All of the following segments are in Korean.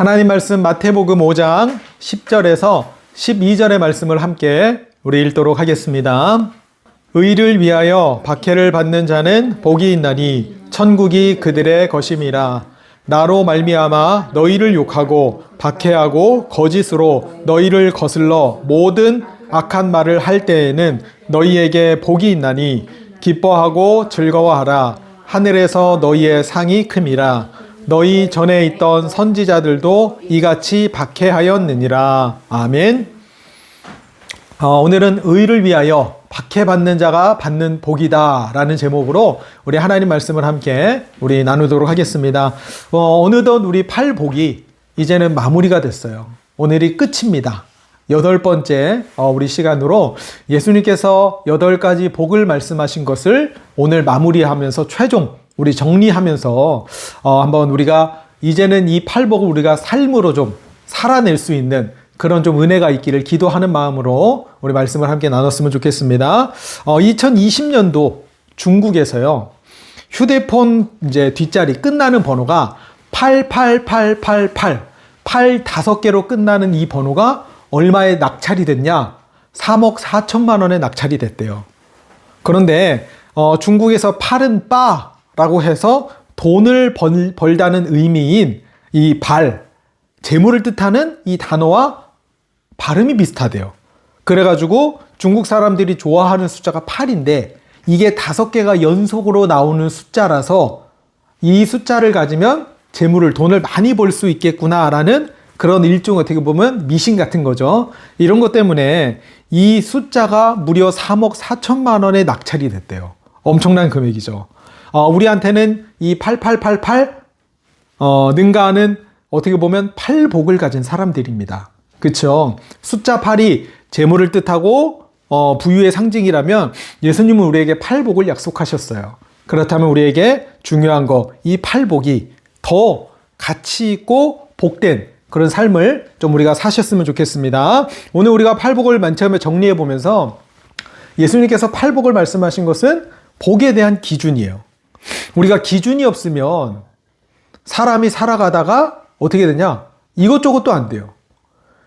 하나님 말씀 마태복음 5장 10절에서 12절의 말씀을 함께 우리 읽도록 하겠습니다. 의를 위하여 박해를 받는 자는 복이 있나니 천국이 그들의 것임이라. 나로 말미암아 너희를 욕하고 박해하고 거짓으로 너희를 거슬러 모든 악한 말을 할 때에는 너희에게 복이 있나니 기뻐하고 즐거워하라. 하늘에서 너희의 상이 큼이라. 너희 전에 있던 선지자들도 이같이 박해하였느니라. 아멘. 오늘은 의를 위하여 박해받는 자가 받는 복이다 라는 제목으로 우리 하나님 말씀을 함께 우리 나누도록 하겠습니다. 어느덧 우리 8복이 이제는 마무리가 됐어요. 오늘이 끝입니다. 8번째 우리 시간으로 예수님께서 8가지 복을 말씀하신 것을 오늘 마무리하면서 최종 우리 정리하면서 한번 우리가 이제는 이 8복을 우리가 삶으로 좀 살아낼 수 있는 그런 좀 은혜가 있기를 기도하는 마음으로 우리 말씀을 함께 나눴으면 좋겠습니다. 2020년도 중국에서요, 휴대폰 이제 뒷자리 끝나는 번호가 88888, 8 5개로 끝나는 이 번호가 얼마에 낙찰이 됐냐? 3억 4천만 원에 낙찰이 됐대요. 그런데 중국에서 팔은 빠라고 해서 돈을 벌다는 의미인 이 발, 재물을 뜻하는 이 단어와 발음이 비슷하대요. 그래가지고 중국 사람들이 좋아하는 숫자가 8인데 이게 5개가 연속으로 나오는 숫자라서 이 숫자를 가지면 재물을, 돈을 많이 벌 수 있겠구나라는 그런 일종 어떻게 보면 미신 같은 거죠. 이런 것 때문에 이 숫자가 무려 3억 4천만 원에 낙찰이 됐대요. 엄청난 금액이죠. 우리한테는 이 8888 능가하는 어떻게 보면 8복을 가진 사람들입니다. 그렇죠? 숫자 8이 재물을 뜻하고 부유의 상징이라면 예수님은 우리에게 8복을 약속하셨어요. 그렇다면 우리에게 중요한 거, 이 8복이 더 가치 있고 복된 그런 삶을 좀 우리가 사셨으면 좋겠습니다. 오늘 우리가 8복을 맨 처음에 정리해 보면서 예수님께서 8복을 말씀하신 것은 복에 대한 기준이에요. 우리가 기준이 없으면 사람이 살아가다가 어떻게 되냐? 이것저것도 안 돼요.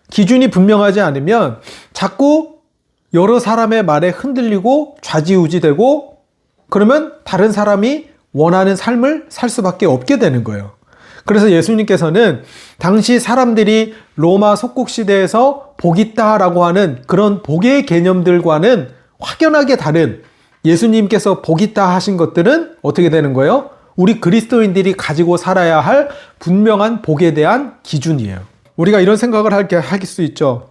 기준이 분명하지 않으면 자꾸 여러 사람의 말에 흔들리고 좌지우지되고 그러면 다른 사람이 원하는 삶을 살 수밖에 없게 되는 거예요. 그래서 예수님께서는 당시 사람들이 로마 속국시대에서 복 있다라고 하는 그런 복의 개념들과는 확연하게 다른 예수님께서 복 있다 하신 것들은 어떻게 되는 거예요? 우리 그리스도인들이 가지고 살아야 할 분명한 복에 대한 기준이에요. 우리가 이런 생각을 할 수 있죠.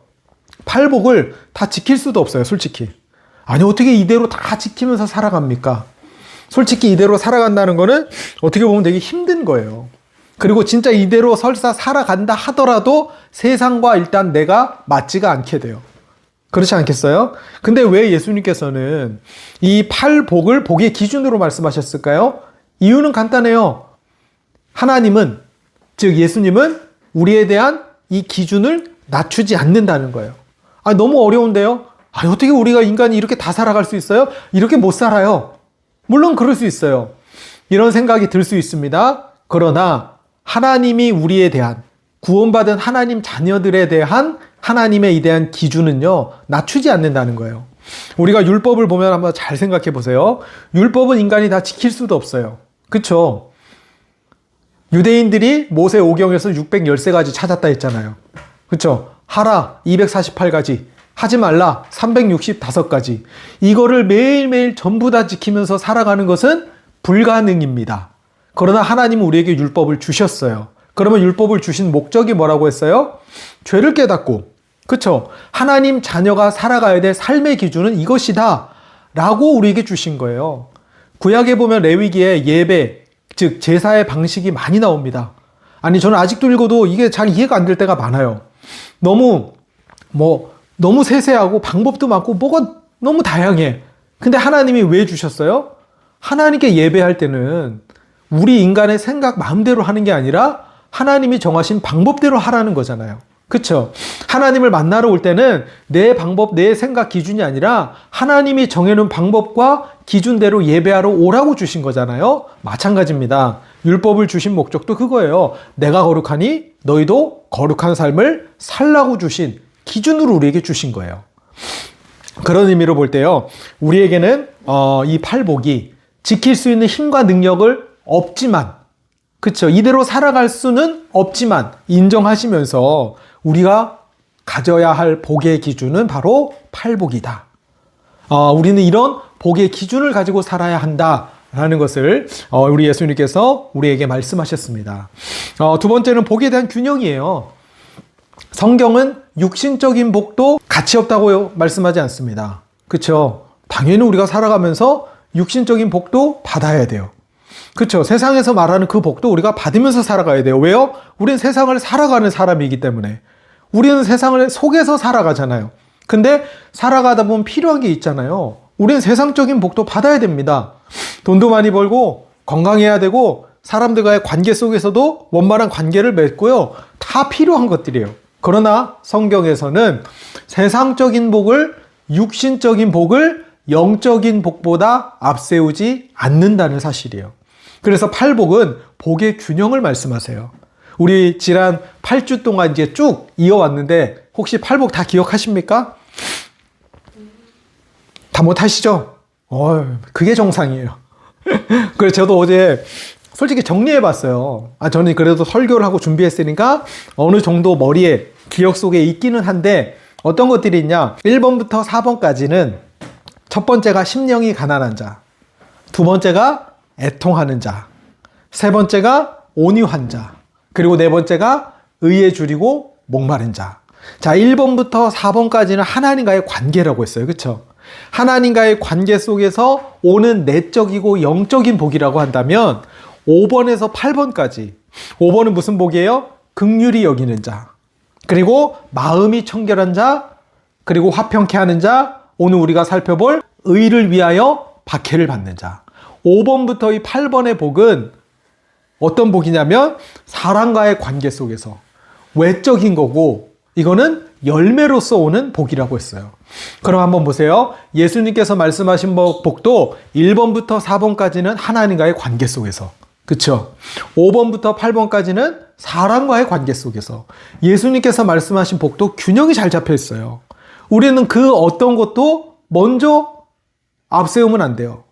8복을 다 지킬 수도 없어요, 솔직히. 아니, 어떻게 이대로 다 지키면서 살아갑니까? 솔직히 이대로 살아간다는 거는 어떻게 보면 되게 힘든 거예요. 그리고 진짜 이대로 설사 살아간다 하더라도 세상과 일단 내가 맞지가 않게 돼요. 그렇지 않겠어요? 근데 왜 예수님께서는 이 8복을 복의 기준으로 말씀하셨을까요? 이유는 간단해요. 하나님은, 즉 예수님은 우리에 대한 이 기준을 낮추지 않는다는 거예요. 너무 어려운데요? 어떻게 우리가 인간이 이렇게 다 살아갈 수 있어요? 이렇게 못 살아요. 물론 그럴 수 있어요. 이런 생각이 들 수 있습니다. 그러나 하나님이 우리에 대한, 구원받은 하나님 자녀들에 대한 하나님의 이 대한 기준은요, 낮추지 않는다는 거예요. 우리가 율법을 보면 한번 잘 생각해 보세요. 율법은 인간이 다 지킬 수도 없어요. 그쵸? 유대인들이 모세 오경에서 613가지 찾았다 했잖아요. 그쵸? 하라 248가지, 하지 말라 365가지. 이거를 매일매일 전부 다 지키면서 살아가는 것은 불가능입니다. 그러나 하나님은 우리에게 율법을 주셨어요. 그러면 율법을 주신 목적이 뭐라고 했어요? 죄를 깨닫고, 그쵸? 하나님 자녀가 살아가야 될 삶의 기준은 이것이다 라고 우리에게 주신 거예요. 구약에 보면 레위기에 예배, 즉 제사의 방식이 많이 나옵니다. 아니, 저는 아직도 읽어도 이게 잘 이해가 안 될 때가 많아요. 너무 세세하고 방법도 많고 뭐가 너무 다양해. 근데 하나님이 왜 주셨어요? 하나님께 예배할 때는 우리 인간의 생각 마음대로 하는 게 아니라 하나님이 정하신 방법대로 하라는 거잖아요. 그쵸? 하나님을 만나러 올 때는 내 방법, 내 생각 기준이 아니라 하나님이 정해놓은 방법과 기준대로 예배하러 오라고 주신 거잖아요. 마찬가지입니다. 율법을 주신 목적도 그거예요. 내가 거룩하니 너희도 거룩한 삶을 살라고 주신 기준으로 우리에게 주신 거예요. 그런 의미로 볼 때요, 우리에게는 이 팔복이 지킬 수 있는 힘과 능력을 없지만, 그쵸? 이대로 살아갈 수는 없지만 인정하시면서 우리가 가져야 할 복의 기준은 바로 팔복이다. 우리는 이런 복의 기준을 가지고 살아야 한다라는 것을 우리 예수님께서 우리에게 말씀하셨습니다. 두 번째는 복에 대한 균형이에요. 성경은 육신적인 복도 가치 없다고 말씀하지 않습니다. 그쵸? 당연히 우리가 살아가면서 육신적인 복도 받아야 돼요. 그쵸? 세상에서 말하는 그 복도 우리가 받으면서 살아가야 돼요. 왜요? 우리는 세상을 살아가는 사람이기 때문에. 우리는 세상을 속에서 살아가잖아요. 근데 살아가다 보면 필요한 게 있잖아요. 우리는 세상적인 복도 받아야 됩니다. 돈도 많이 벌고 건강해야 되고 사람들과의 관계 속에서도 원만한 관계를 맺고요. 다 필요한 것들이에요. 그러나 성경에서는 세상적인 복을, 육신적인 복을 영적인 복보다 앞세우지 않는다는 사실이에요. 그래서 팔복은 복의 균형을 말씀하세요. 우리 지난 8주 동안 이제 쭉 이어왔는데 혹시 팔복 다 기억하십니까? 다 못하시죠? 그게 정상이에요. 그래서 저도 어제 솔직히 정리해봤어요. 저는 그래도 설교를 하고 준비했으니까 어느 정도 머리에 기억 속에 있기는 한데 어떤 것들이 있냐? 1번부터 4번까지는 첫 번째가 심령이 가난한 자, 두 번째가 애통하는 자, 세 번째가 온유한 자, 그리고 네 번째가 의에 줄이고 목마른 자. 자, 1번부터 4번까지는 하나님과의 관계라고 했어요. 그쵸? 하나님과의 관계 속에서 오는 내적이고 영적인 복이라고 한다면 5번에서 8번까지 5번은 무슨 복이에요? 긍휼히 여기는 자, 그리고 마음이 청결한 자, 그리고 화평케 하는 자, 오늘 우리가 살펴볼 의를 위하여 박해를 받는 자. 5번부터 이 8번의 복은 어떤 복이냐면 사람과의 관계 속에서 외적인 거고 이거는 열매로서 오는 복이라고 했어요. 그럼 한번 보세요. 예수님께서 말씀하신 복도 1번부터 4번까지는 하나님과의 관계 속에서, 그쵸? 5번부터 8번까지는 사람과의 관계 속에서 예수님께서 말씀하신 복도 균형이 잘 잡혀 있어요. 우리는 그 어떤 것도 먼저 앞세우면 안 돼요.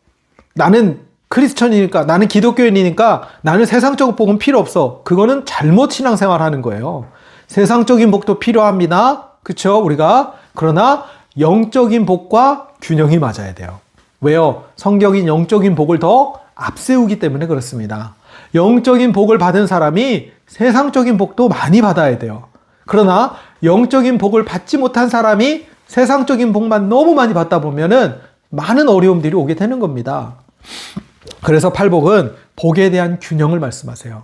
나는 크리스천이니까, 나는 기독교인이니까 나는 세상적 복은 필요 없어. 그거는 잘못 신앙생활 하는 거예요. 세상적인 복도 필요합니다. 그쵸? 우리가. 그러나 영적인 복과 균형이 맞아야 돼요. 왜요? 성경이 영적인 복을 더 앞세우기 때문에 그렇습니다. 영적인 복을 받은 사람이 세상적인 복도 많이 받아야 돼요. 그러나 영적인 복을 받지 못한 사람이 세상적인 복만 너무 많이 받다 보면은 많은 어려움들이 오게 되는 겁니다. 그래서 팔복은 복에 대한 균형을 말씀하세요.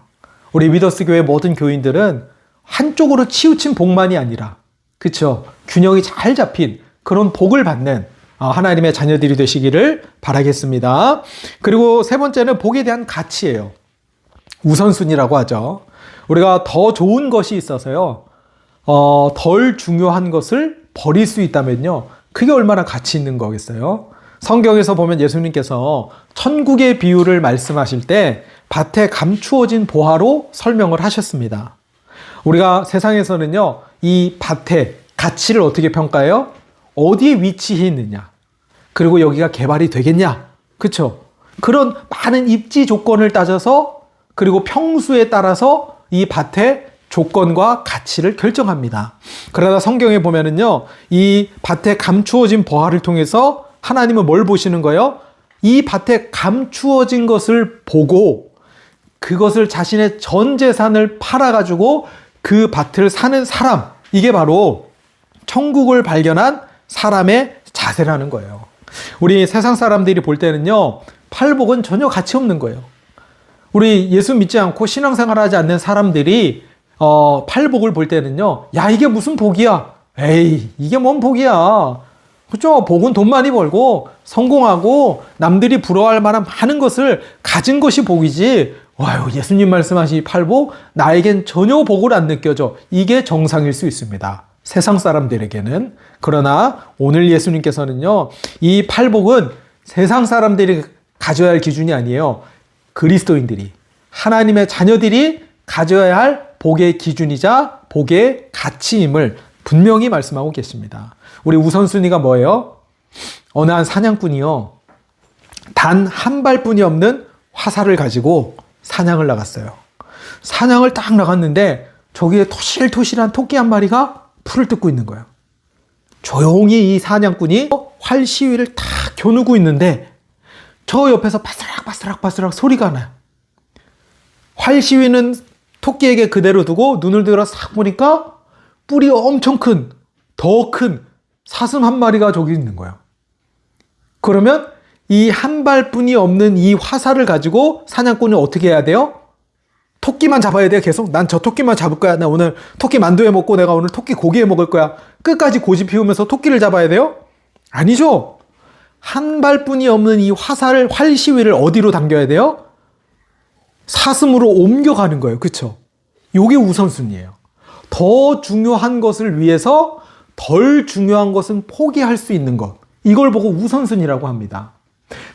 우리 위더스 교회 모든 교인들은 한쪽으로 치우친 복만이 아니라, 그쵸? 균형이 잘 잡힌 그런 복을 받는 하나님의 자녀들이 되시기를 바라겠습니다. 그리고 세 번째는 복에 대한 가치예요. 우선순위라고 하죠. 우리가 더 좋은 것이 있어서요, 덜 중요한 것을 버릴 수 있다면요, 그게 얼마나 가치 있는 거겠어요? 성경에서 보면 예수님께서 천국의 비유를 말씀하실 때 밭에 감추어진 보화로 설명을 하셨습니다. 우리가 세상에서는요, 이 밭의 가치를 어떻게 평가해요? 어디에 위치해 있느냐, 그리고 여기가 개발이 되겠냐, 그쵸? 그런 많은 입지 조건을 따져서, 그리고 평수에 따라서 이 밭의 조건과 가치를 결정합니다. 그러나 성경에 보면은요, 이 밭에 감추어진 보화를 통해서 하나님은 뭘 보시는 거예요? 이 밭에 감추어진 것을 보고 그것을 자신의 전 재산을 팔아가지고 그 밭을 사는 사람, 이게 바로 천국을 발견한 사람의 자세라는 거예요. 우리 세상 사람들이 볼 때는요, 팔복은 전혀 가치 없는 거예요. 우리 예수 믿지 않고 신앙생활하지 않는 사람들이 팔복을 볼 때는요, 야, 이게 무슨 복이야? 에이, 이게 뭔 복이야? 그죠? 복은 돈 많이 벌고 성공하고 남들이 부러워할 만한 많은 것을 가진 것이 복이지, 와요, 예수님 말씀하신 이 팔복, 나에겐 전혀 복을 안 느껴져. 이게 정상일 수 있습니다. 세상 사람들에게는. 그러나 오늘 예수님께서는요, 이 팔복은 세상 사람들이 가져야 할 기준이 아니에요. 그리스도인들이, 하나님의 자녀들이 가져야 할 복의 기준이자 복의 가치임을 분명히 말씀하고 계십니다. 우리 우선순위가 뭐예요? 어느 한 사냥꾼이요, 단 한 발뿐이 없는 화살을 가지고 사냥을 나갔어요. 사냥을 딱 나갔는데 저기에 토실토실한 토끼 한 마리가 풀을 뜯고 있는 거예요. 조용히 이 사냥꾼이 활 시위를 탁 겨누고 있는데 저 옆에서 바스락바스락 소리가 나요. 활 시위는 토끼에게 그대로 두고 눈을 들어 싹 보니까 뿔이 엄청 큰, 더 큰 사슴 한 마리가 저기 있는 거예요. 그러면 이 한 발뿐이 없는 이 화살을 가지고 사냥꾼이 어떻게 해야 돼요? 토끼만 잡아야 돼요, 계속? 난 저 토끼만 잡을 거야. 나 오늘 토끼 만두 해 먹고 내가 오늘 토끼 고기 해 먹을 거야. 끝까지 고집 피우면서 토끼를 잡아야 돼요? 아니죠. 한 발뿐이 없는 이 화살을, 활 시위를 어디로 당겨야 돼요? 사슴으로 옮겨가는 거예요. 그쵸? 요게 우선순위예요. 더 중요한 것을 위해서 덜 중요한 것은 포기할 수 있는 것. 이걸 보고 우선순위라고 합니다.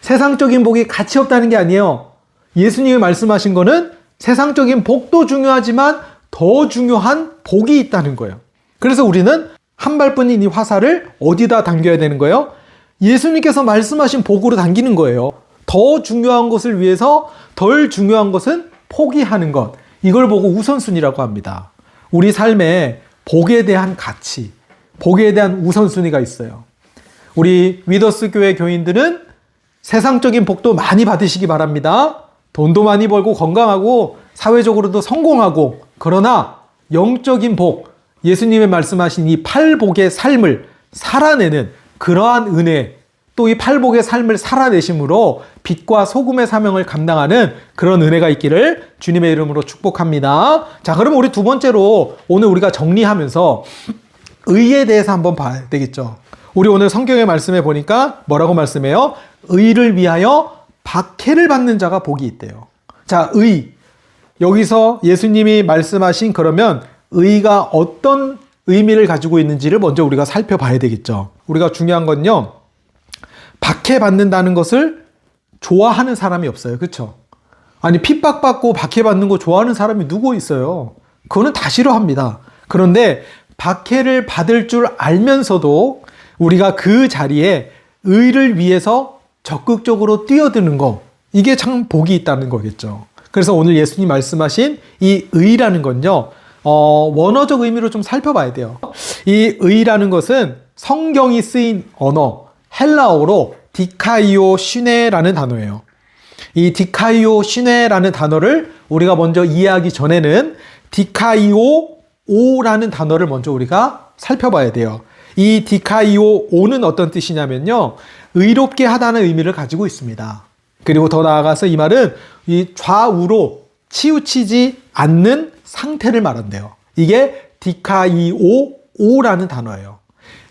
세상적인 복이 가치 없다는 게 아니에요. 예수님이 말씀하신 거는 세상적인 복도 중요하지만 더 중요한 복이 있다는 거예요. 그래서 우리는 한 발뿐인 이 화살을 어디다 당겨야 되는 거예요? 예수님께서 말씀하신 복으로 당기는 거예요. 더 중요한 것을 위해서 덜 중요한 것은 포기하는 것. 이걸 보고 우선순위라고 합니다. 우리 삶에 복에 대한 가치, 복에 대한 우선순위가 있어요. 우리 위더스 교회 교인들은 세상적인 복도 많이 받으시기 바랍니다. 돈도 많이 벌고 건강하고 사회적으로도 성공하고, 그러나 영적인 복, 예수님의 말씀하신 이 팔복의 삶을 살아내는 그러한 은혜, 또 이 팔복의 삶을 살아내심으로 빛과 소금의 사명을 감당하는 그런 은혜가 있기를 주님의 이름으로 축복합니다. 자, 그럼 우리 두 번째로 오늘 우리가 정리하면서 의에 대해서 한번 봐야 되겠죠. 우리 오늘 성경의 말씀에 보니까 뭐라고 말씀해요? 의를 위하여 박해를 받는 자가 복이 있대요. 자, 의. 여기서 예수님이 말씀하신, 그러면 의가 어떤 의미를 가지고 있는지를 먼저 우리가 살펴봐야 되겠죠. 우리가 중요한 건요, 박해받는다는 것을 좋아하는 사람이 없어요. 그렇죠? 아니, 핍박받고 박해받는 거 좋아하는 사람이 누구 있어요? 그거는 다 싫어합니다. 그런데 박해를 받을 줄 알면서도 우리가 그 자리에 의를 위해서 적극적으로 뛰어드는 거, 이게 참 복이 있다는 거겠죠. 그래서 오늘 예수님 말씀하신 이 의라는 건요, 원어적 의미로 좀 살펴봐야 돼요. 이 의라는 것은 성경이 쓰인 언어, 헬라어로 디카이오 시네라는 단어예요. 이 디카이오 시네라는 단어를 우리가 먼저 이해하기 전에는 디카이오 오라는 단어를 먼저 우리가 살펴봐야 돼요. 이 디카이오 오는 어떤 뜻이냐면요, 의롭게 하다는 의미를 가지고 있습니다. 그리고 더 나아가서 이 말은 이 좌우로 치우치지 않는 상태를 말한대요. 이게 디카이오 오라는 단어예요.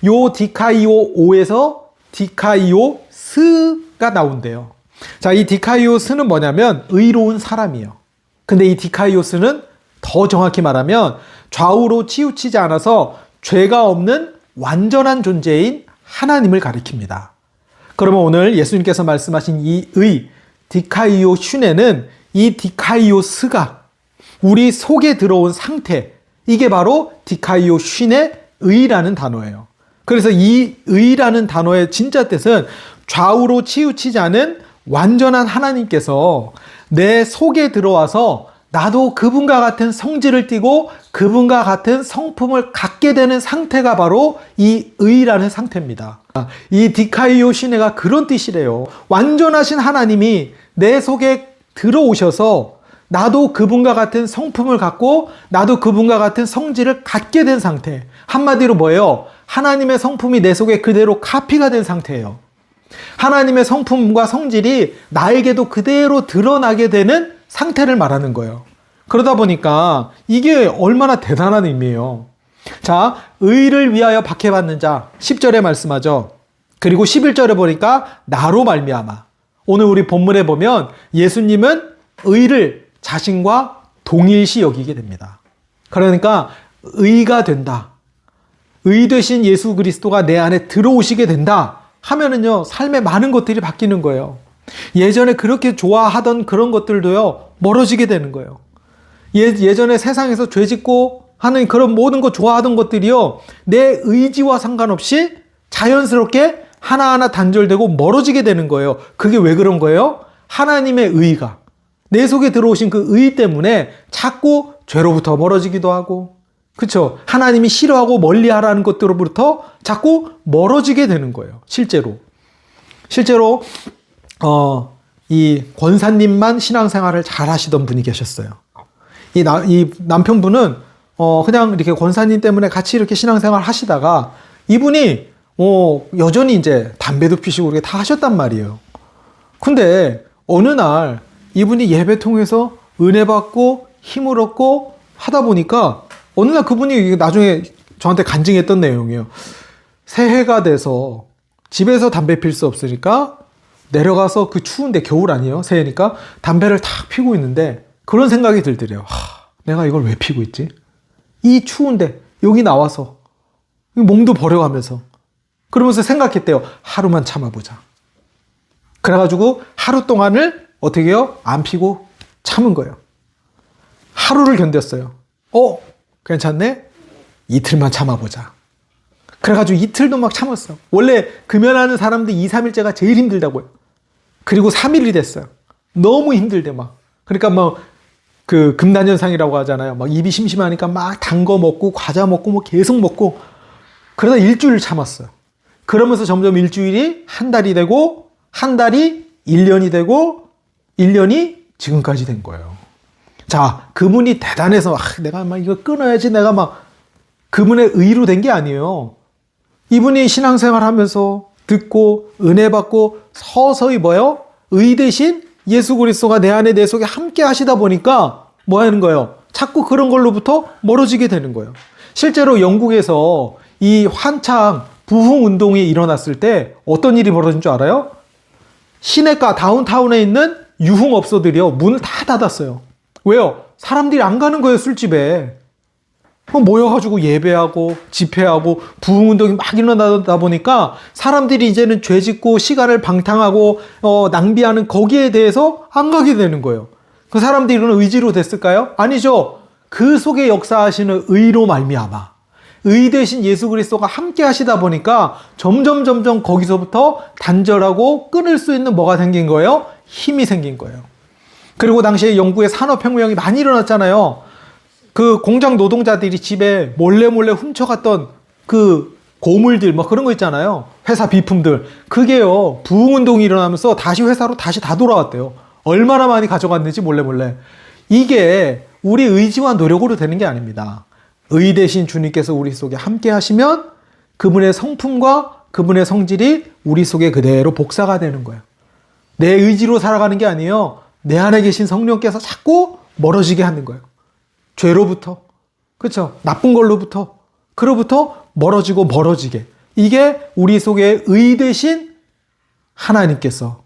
요 디카이오 오에서 디카이오 스가 나온대요. 자, 이 디카이오 스는 뭐냐면 의로운 사람이에요. 근데 이 디카이오 스는 더 정확히 말하면 좌우로 치우치지 않아서 죄가 없는 완전한 존재인 하나님을 가리킵니다. 그러면 오늘 예수님께서 말씀하신 이 의, 디카이오 슈네는 이 디카이오 스가 우리 속에 들어온 상태, 이게 바로 디카이오 슈네 의라는 단어예요. 그래서 이 의라는 단어의 진짜 뜻은 좌우로 치우치지 않은 완전한 하나님께서 내 속에 들어와서 나도 그분과 같은 성질을 띠고 그분과 같은 성품을 갖게 되는 상태가 바로 이 의라는 상태입니다. 이 디카이오 시네가 그런 뜻이래요. 완전하신 하나님이 내 속에 들어오셔서 나도 그분과 같은 성품을 갖고 나도 그분과 같은 성질을 갖게 된 상태. 한마디로 뭐예요? 하나님의 성품이 내 속에 그대로 카피가 된 상태예요. 하나님의 성품과 성질이 나에게도 그대로 드러나게 되는 상태를 말하는 거예요. 그러다 보니까 이게 얼마나 대단한 의미예요. 자, 의를 위하여 박해받는 자 10절에 말씀하죠. 그리고 11절에 보니까 나로 말미암아. 오늘 우리 본문에 보면 예수님은 의를 자신과 동일시 여기게 됩니다. 그러니까 의가 된다. 의 되신 예수 그리스도가 내 안에 들어오시게 된다 하면은요, 삶의 많은 것들이 바뀌는 거예요. 예전에 그렇게 좋아하던 그런 것들도요, 멀어지게 되는 거예요. 예전에 세상에서 죄 짓고 하는 그런 모든 거 좋아하던 것들이요, 내 의지와 상관없이 자연스럽게 하나하나 단절되고 멀어지게 되는 거예요. 그게 왜 그런 거예요? 하나님의 의가, 내 속에 들어오신 그 의 때문에 자꾸 죄로부터 멀어지기도 하고, 그쵸? 하나님이 싫어하고 멀리하라는 것들로부터 자꾸 멀어지게 되는 거예요. 실제로 이 권사님만 신앙생활을 잘 하시던 분이 계셨어요. 이 남편분은 그냥 이렇게 권사님 때문에 같이 이렇게 신앙생활 하시다가 이분이 여전히 이제 담배도 피시고 이렇게 다 하셨단 말이에요. 근데 어느 날 이분이 예배 통해서 은혜 받고 힘을 얻고 하다 보니까 어느 날 그분이 나중에 저한테 간증했던 내용이에요. 새해가 돼서 집에서 담배 필 수 없으니까 내려가서 그 추운데, 겨울 아니에요? 새해니까 담배를 탁 피고 있는데 그런 생각이 들더래요. 내가 이걸 왜 피고 있지? 이 추운데 여기 나와서 몸도 버려가면서, 그러면서 생각했대요. 하루만 참아보자. 그래가지고 하루 동안을 어떻게 해요? 안 피고 참은 거예요. 하루를 견뎠어요. 괜찮네? 이틀만 참아보자. 그래가지고 이틀도 막 참았어. 원래 금연하는 사람들 2, 3일째가 제일 힘들다고요. 그리고 3일이 됐어요. 너무 힘들대 막. 그러니까 그 금단현상이라고 하잖아요. 막 입이 심심하니까 막 단 거 먹고 과자 먹고 뭐 계속 먹고, 그러다 일주일 참았어요. 그러면서 점점 일주일이 한 달이 되고, 한 달이 1년이 되고, 1년이 지금까지 된 거예요. 자, 그분이 대단해서 내가 막 이거 끊어야지, 내가 막 그분의 의로 된 게 아니에요. 이분이 신앙생활 하면서 듣고 은혜 받고 서서히 뭐요? 의 대신 예수 그리스도가 내 안에 내 속에 함께 하시다 보니까 뭐 하는 거예요? 자꾸 그런 걸로부터 멀어지게 되는 거예요. 실제로 영국에서 이 한창 부흥 운동이 일어났을 때 어떤 일이 벌어진 줄 알아요? 시내가 다운타운에 있는 유흥업소들이요, 문을 다 닫았어요. 왜요? 사람들이 안 가는 거예요, 술집에. 모여가지고 예배하고 집회하고 부흥운동이 막 일어나다 보니까 사람들이 이제는 죄 짓고 시간을 방탕하고 낭비하는 거기에 대해서 안 가게 되는 거예요. 그 사람들이 이런 의지로 됐을까요? 아니죠. 그 속에 역사하시는 의로 말미암아 의 대신 예수 그리스도가 함께 하시다 보니까 점점 거기서부터 단절하고 끊을 수 있는 뭐가 생긴 거예요? 힘이 생긴 거예요. 그리고 당시에 영국의 산업혁명이 많이 일어났잖아요. 그 공장 노동자들이 집에 몰래 훔쳐갔던 그 고물들 뭐 그런 거 있잖아요. 회사 비품들. 그게요, 부흥운동이 일어나면서 다시 회사로 다시 다 돌아왔대요. 얼마나 많이 가져갔는지 몰래. 이게 우리 의지와 노력으로 되는 게 아닙니다. 의 대신 주님께서 우리 속에 함께 하시면 그분의 성품과 그분의 성질이 우리 속에 그대로 복사가 되는 거예요. 내 의지로 살아가는 게 아니에요. 내 안에 계신 성령께서 자꾸 멀어지게 하는 거예요. 죄로부터, 그렇죠? 나쁜 걸로부터, 그로부터 멀어지게. 이게 우리 속에 의 대신 하나님께서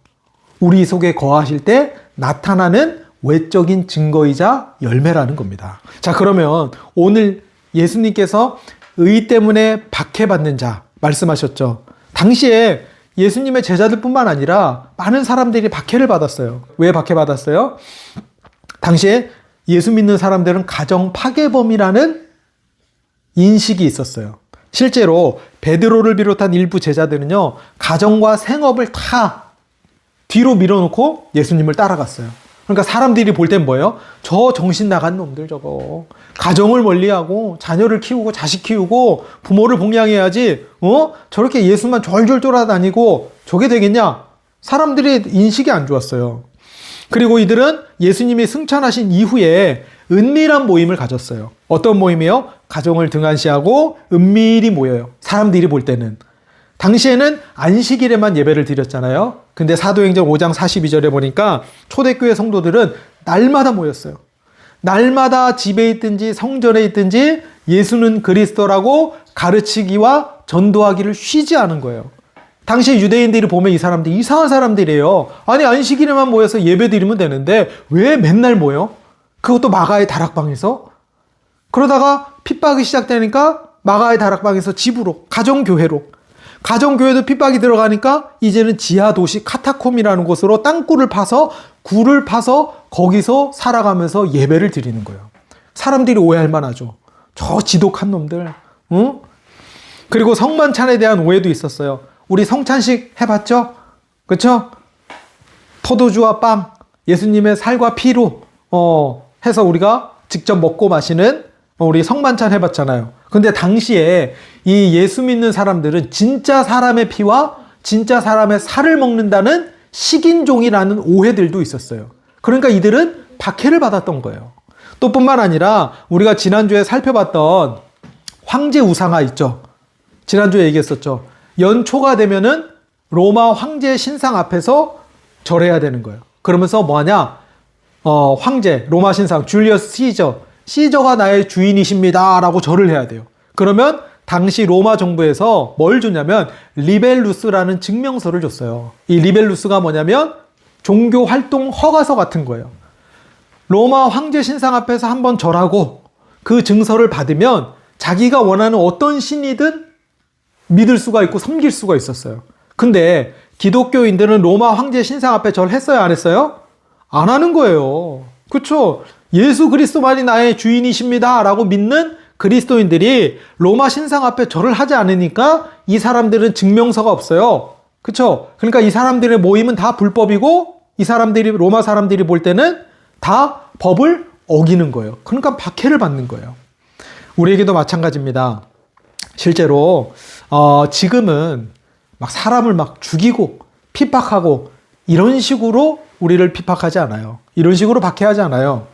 우리 속에 거하실 때 나타나는 외적인 증거이자 열매라는 겁니다. 자, 그러면 오늘 예수님께서 의 때문에 박해받는 자 말씀하셨죠. 당시에 예수님의 제자들뿐만 아니라 많은 사람들이 박해를 받았어요. 왜 박해받았어요? 당시에 예수 믿는 사람들은 가정 파괴범이라는 인식이 있었어요. 실제로 베드로를 비롯한 일부 제자들은요, 가정과 생업을 다 뒤로 밀어놓고 예수님을 따라갔어요. 그러니까 사람들이 볼 땐 뭐예요? 저 정신 나간 놈들 저거. 가정을 멀리하고 자녀를 키우고 자식 키우고 부모를 봉양해야지 저렇게 예수만 졸졸 쫄아다니고 저게 되겠냐? 사람들의 인식이 안 좋았어요. 그리고 이들은 예수님이 승천하신 이후에 은밀한 모임을 가졌어요. 어떤 모임이요? 가정을 등한시하고 은밀히 모여요. 사람들이 볼 때는. 당시에는 안식일에만 예배를 드렸잖아요. 근데 사도행전 5장 42절에 보니까 초대교회 성도들은 날마다 모였어요. 날마다 집에 있든지 성전에 있든지 예수는 그리스도라고 가르치기와 전도하기를 쉬지 않은 거예요. 당시 유대인들이 보면 이 사람들 이상한 사람들이에요. 아니 안식일에만 모여서 예배 드리면 되는데 왜 맨날 모여? 그것도 마가의 다락방에서. 그러다가 핍박이 시작되니까 마가의 다락방에서 집으로, 가정교회로. 가정교회도 핍박이 들어가니까 이제는 지하도시 카타콤이라는 곳으로 땅굴을 파서, 굴을 파서 거기서 살아가면서 예배를 드리는 거예요. 사람들이 오해할 만하죠. 저 지독한 놈들. 응? 그리고 성만찬에 대한 오해도 있었어요. 우리 성찬식 해봤죠? 그쵸? 포도주와 빵, 예수님의 살과 피로 해서 우리가 직접 먹고 마시는 우리 성만찬 해봤잖아요. 근데 당시에 이 예수 믿는 사람들은 진짜 사람의 피와 진짜 사람의 살을 먹는다는 식인종이라는 오해들도 있었어요. 그러니까 이들은 박해를 받았던 거예요. 또 뿐만 아니라 우리가 지난주에 살펴봤던 황제 우상화 있죠. 지난주에 얘기했었죠. 연초가 되면은 로마 황제 신상 앞에서 절해야 되는 거예요. 그러면서 뭐하냐? 황제, 로마 신상, 줄리어스 시저가 나의 주인이십니다 라고 절을 해야 돼요. 그러면 당시 로마 정부에서 뭘 줬냐면 리벨루스라는 증명서를 줬어요. 이 리벨루스가 뭐냐면 종교 활동 허가서 같은 거예요. 로마 황제 신상 앞에서 한번 절하고 그 증서를 받으면 자기가 원하는 어떤 신이든 믿을 수가 있고 섬길 수가 있었어요. 근데 기독교인들은 로마 황제 신상 앞에 절했어요? 안 했어요? 안 하는 거예요. 그렇죠? 예수 그리스도만이 나의 주인이십니다 라고 믿는 그리스도인들이 로마 신상 앞에 절을 하지 않으니까 이 사람들은 증명서가 없어요. 그렇죠? 그러니까 이 사람들의 모임은 다 불법이고 이 사람들이, 로마 사람들이 볼 때는 다 법을 어기는 거예요. 그러니까 박해를 받는 거예요. 우리에게도 마찬가지입니다. 실제로 지금은 막 사람을 막 죽이고 핍박하고 이런 식으로 우리를 핍박하지 않아요. 이런 식으로 박해하지 않아요.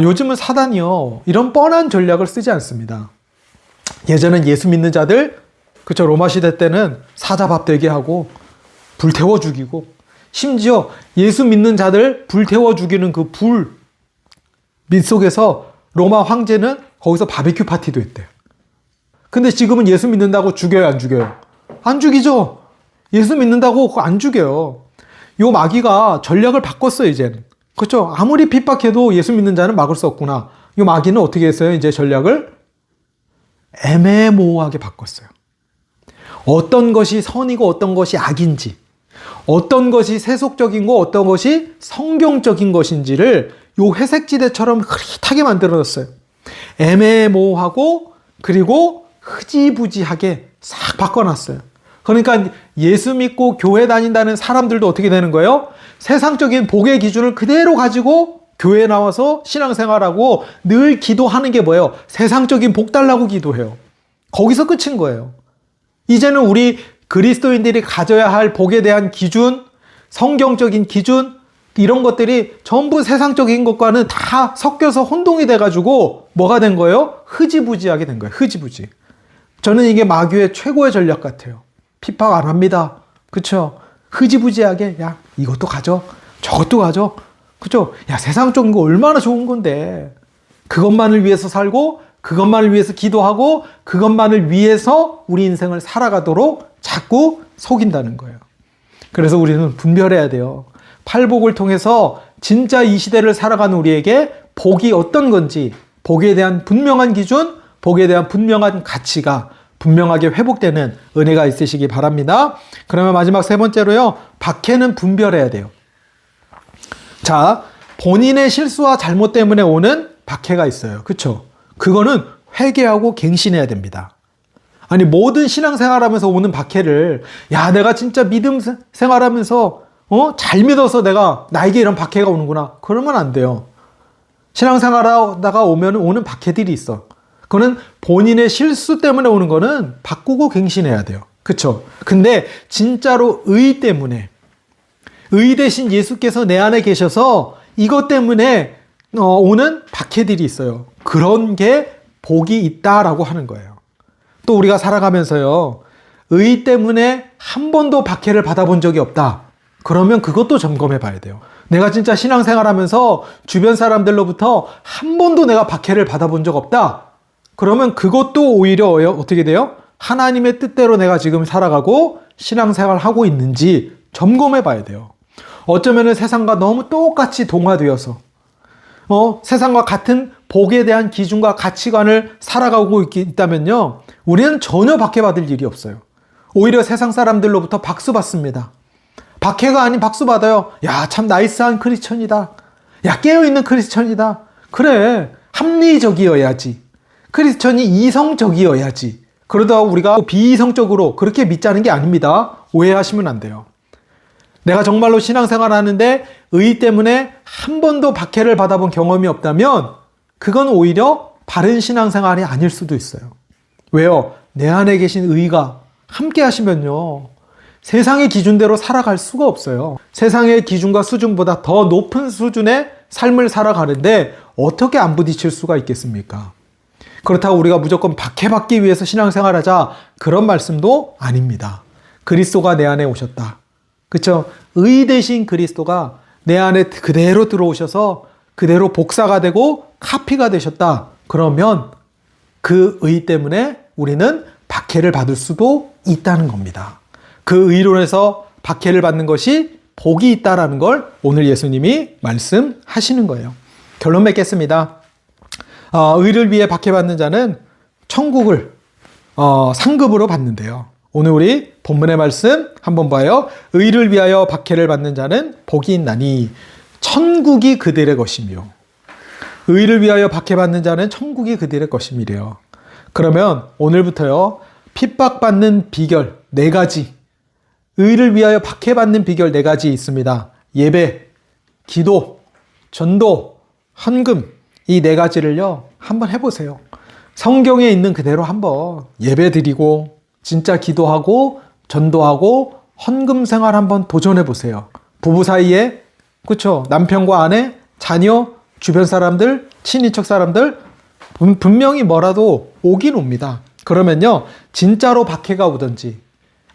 요즘은 사단이요, 이런 뻔한 전략을 쓰지 않습니다. 예전엔 예수 믿는 자들, 그쵸, 로마 시대 때는 사자밥 되게 하고 불태워 죽이고, 심지어 예수 믿는 자들 불태워 죽이는 그 불 밑 속에서 로마 황제는 거기서 바비큐 파티도 했대요. 근데 지금은 예수 믿는다고 죽여요, 안 죽여요? 안 죽이죠. 예수 믿는다고 그거 안 죽여요. 요 마귀가 전략을 바꿨어요, 이제는. 그렇죠? 아무리 핍박해도 예수 믿는 자는 막을 수 없구나. 요 마귀는 어떻게 했어요? 이제 전략을 애매모호하게 바꿨어요. 어떤 것이 선이고 어떤 것이 악인지, 어떤 것이 세속적인 거, 어떤 것이 성경적인 것인지를 요 회색지대처럼 흐릿하게 만들어놨어요. 애매모호하고 그리고 흐지부지하게 싹 바꿔놨어요. 그러니까 예수 믿고 교회 다닌다는 사람들도 어떻게 되는 거예요? 세상적인 복의 기준을 그대로 가지고 교회에 나와서 신앙생활하고 늘 기도하는 게 뭐예요? 세상적인 복 달라고 기도해요. 거기서 끝인 거예요. 이제는 우리 그리스도인들이 가져야 할 복에 대한 기준, 성경적인 기준, 이런 것들이 전부 세상적인 것과는 다 섞여서 혼동이 돼가지고 뭐가 된 거예요? 흐지부지하게 된 거예요. 흐지부지. 저는 이게 마귀의 최고의 전략 같아요. 핍박 안 합니다. 그쵸? 흐지부지하게, 야, 이것도 가져. 저것도 가져. 그쵸? 야, 세상적인 거 얼마나 좋은 건데. 그것만을 위해서 살고, 그것만을 위해서 기도하고, 그것만을 위해서 우리 인생을 살아가도록 자꾸 속인다는 거예요. 그래서 우리는 분별해야 돼요. 팔복을 통해서 진짜 이 시대를 살아가는 우리에게 복이 어떤 건지, 복에 대한 분명한 기준, 복에 대한 분명한 가치가 분명하게 회복되는 은혜가 있으시기 바랍니다. 그러면 마지막 세 번째로요, 박해는 분별해야 돼요. 자, 본인의 실수와 잘못 때문에 오는 박해가 있어요. 그쵸? 그거는 회개하고 갱신해야 됩니다. 아니, 모든 신앙생활하면서 오는 박해를, 야, 내가 진짜 믿음 생활하면서 잘 믿어서 나에게 이런 박해가 오는구나, 그러면 안 돼요. 신앙생활하다가 오는 박해들이 있어. 그거는 본인의 실수 때문에 오는 거는 바꾸고 갱신해야 돼요. 그쵸? 근데 진짜로 의 때문에, 의 대신 예수께서 내 안에 계셔서 이것 때문에 오는 박해들이 있어요. 그런 게 복이 있다라고 하는 거예요. 또 우리가 살아가면서요, 의 때문에 한 번도 박해를 받아본 적이 없다. 그러면 그것도 점검해 봐야 돼요. 내가 진짜 신앙생활 하면서 주변 사람들로부터 한 번도 내가 박해를 받아본 적 없다. 그러면 그것도 오히려 어떻게 돼요? 하나님의 뜻대로 내가 지금 살아가고 신앙생활 하고 있는지 점검해 봐야 돼요. 어쩌면 세상과 너무 똑같이 동화되어서 세상과 같은 복에 대한 기준과 가치관을 살아가고 있다면요, 우리는 전혀 박해받을 일이 없어요. 오히려 세상 사람들로부터 박수 받습니다. 박해가 아닌 박수 받아요. 야, 참 나이스한 크리스천이다. 야, 깨어있는 크리스천이다. 그래, 합리적이어야지. 크리스천이 이성적이어야지. 그러다 우리가 비이성적으로 그렇게 믿자는 게 아닙니다. 오해하시면 안 돼요. 내가 정말로 신앙생활 하는데 의 때문에 한 번도 박해를 받아본 경험이 없다면 그건 오히려 바른 신앙생활이 아닐 수도 있어요. 왜요? 내 안에 계신 의가 함께 하시면요, 세상의 기준대로 살아갈 수가 없어요. 세상의 기준과 수준보다 더 높은 수준의 삶을 살아가는데 어떻게 안 부딪힐 수가 있겠습니까? 그렇다고 우리가 무조건 박해받기 위해서 신앙생활하자, 그런 말씀도 아닙니다. 그리스도가 내 안에 오셨다. 그렇죠? 의 대신 그리스도가 내 안에 그대로 들어오셔서 그대로 복사가 되고 카피가 되셨다. 그러면 그 의 때문에 우리는 박해를 받을 수도 있다는 겁니다. 그 의론에서 박해를 받는 것이 복이 있다라는 걸 오늘 예수님이 말씀하시는 거예요. 결론 맺겠습니다. 의를 위해 박해받는 자는 천국을 상급으로 받는데요. 오늘 우리 본문의 말씀 한번 봐요. 의를 위하여 박해를 받는 자는 복이 있나니 천국이 그들의 것이며, 의를 위하여 박해받는 자는 천국이 그들의 것이미래요. 그러면 오늘부터요, 핍박받는 비결 4가지, 의를 위하여 박해받는 비결 4가지 있습니다. 예배, 기도, 전도, 헌금, 이 4가지를요 한번 해보세요. 성경에 있는 그대로 한번 예배 드리고 진짜 기도하고 전도하고 헌금 생활 한번 도전해 보세요. 부부 사이에, 그렇죠? 남편과 아내, 자녀, 주변 사람들, 친인척 사람들 분명히 뭐라도 오긴 옵니다. 그러면요, 진짜로 박해가 오든지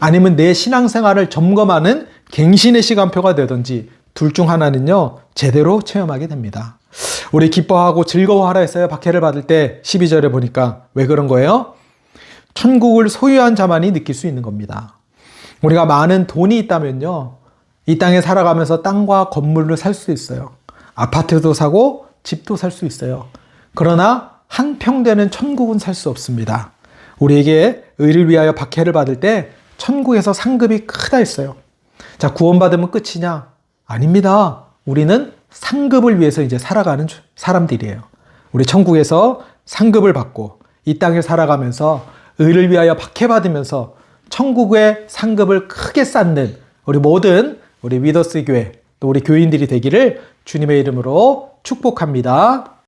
아니면 내 신앙생활을 점검하는 갱신의 시간표가 되든지 둘 중 하나는요 제대로 체험하게 됩니다. 우리 기뻐하고 즐거워하라 했어요. 박해를 받을 때 12절에 보니까. 왜 그런 거예요? 천국을 소유한 자만이 느낄 수 있는 겁니다. 우리가 많은 돈이 있다면요, 이 땅에 살아가면서 땅과 건물을 살 수 있어요. 아파트도 사고 집도 살 수 있어요. 그러나 한 평 되는 천국은 살 수 없습니다. 우리에게 의를 위하여 박해를 받을 때 천국에서 상급이 크다 했어요. 자, 구원받으면 끝이냐? 아닙니다. 우리는 상급을 위해서 이제 살아가는 사람들이에요. 우리 천국에서 상급을 받고 이 땅에 살아가면서 의를 위하여 박해받으면서 천국의 상급을 크게 쌓는 우리 모든 우리 위더스 교회 또 우리 교인들이 되기를 주님의 이름으로 축복합니다.